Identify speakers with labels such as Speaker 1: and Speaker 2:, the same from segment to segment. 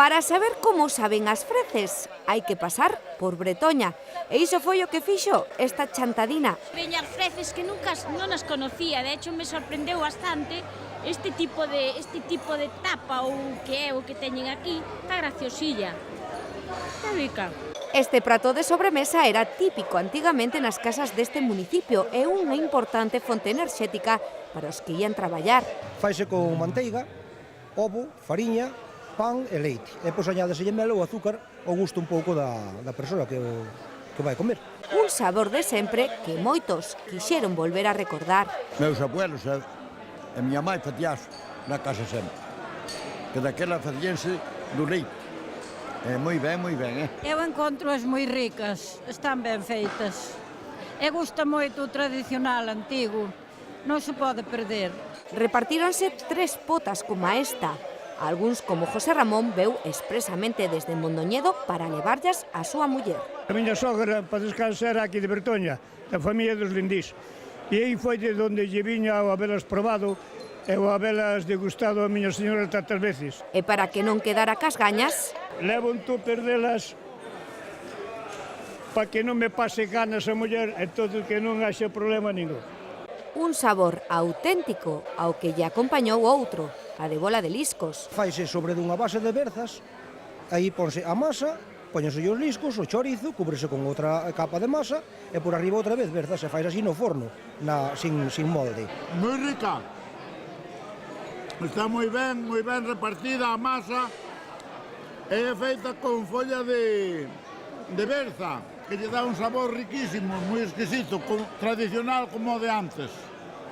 Speaker 1: Para saber como saben as freces, hai que pasar por Bretoña. E iso foi o que fixo esta chantadina.
Speaker 2: Veñas freces que nunca non as conocía, de hecho me sorprendeu bastante este tipo de tapa ou que é o que teñen aquí, está graciosilla, está rica.
Speaker 1: Este prato de sobremesa era típico antigamente nas casas deste municipio e unha importante fonte enerxética para os que ían traballar.
Speaker 3: Faise con manteiga, ovo, fariña, pan e leite. E pois añádeselle mel ou azúcar ao gusto un pouco da persoa que vai comer.
Speaker 1: Un sabor de sempre que moitos quixeron volver a recordar.
Speaker 4: Meus abuelos e miña mãe facías na casa sempre. Que daquela facíanse do leite. Moi ben,
Speaker 5: Eu encontro-as moi ricas, están ben feitas. E gusta moito o tradicional antigo, non se pode perder.
Speaker 1: Repartíronse 3 potas como esta. Algúns, como José Ramón, veu expresamente desde Mondoñedo para levarllas a súa muller.
Speaker 6: A miña sogra, para descansar, aquí de Bertoña, da familia dos Lindís. E aí foi de onde lle viña ao habelas probado e ao habelas degustado a miña señora tantas veces.
Speaker 1: E para que non quedara casgañas,
Speaker 6: levo un tupper delas para que non me pase ganas a muller, entón que non haxa problema ningún.
Speaker 1: un sabor auténtico ao que lle acompañou outro, a de bola de liscos.
Speaker 3: Faise sobre dunha base de berzas, aí ponse a masa, póñense os liscos, o chorizo, cúbrese con outra capa de masa e por arriba outra vez berzas, e fais así no forno, sin molde.
Speaker 7: Moi rica. Está moi ben repartida a masa. É feita con folla de berza, que lle dá un sabor riquísimo, moi exquisito, tradicional como o de antes.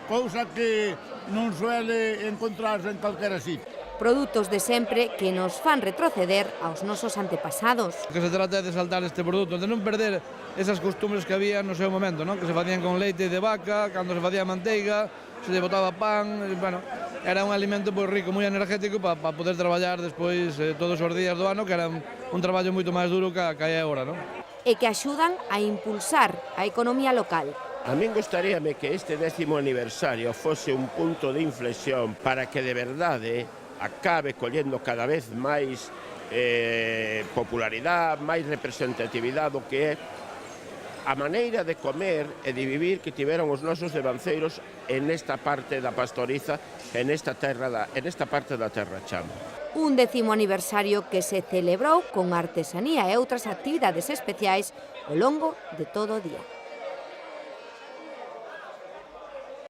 Speaker 7: Cousa que non suele encontrarse en calquera sitio.
Speaker 1: Produtos de sempre que nos fan retroceder aos nosos antepasados.
Speaker 8: Que se trata de saltar este produto, de non perder esas costumbres que había no seu momento, non? Que se facían con leite de vaca, cando se facía manteiga, se lle botaba pan, bueno, era un alimento moi rico, moi energético para poder traballar despois todos os días do ano, que era un traballo moito máis duro que é agora, non?
Speaker 1: E que axudan a impulsar a economía local.
Speaker 9: A min gustaríame que este 10º aniversario fose un punto de inflexión para que de verdade acabe collendo cada vez máis popularidade, máis representatividade do que é a maneira de comer e de vivir que tiveron os nosos devanceiros en esta parte da pastoriza, en esta parte da Terra Chama.
Speaker 1: Un 10º aniversario que se celebrou con artesanía e outras actividades especiais ao longo de todo o día.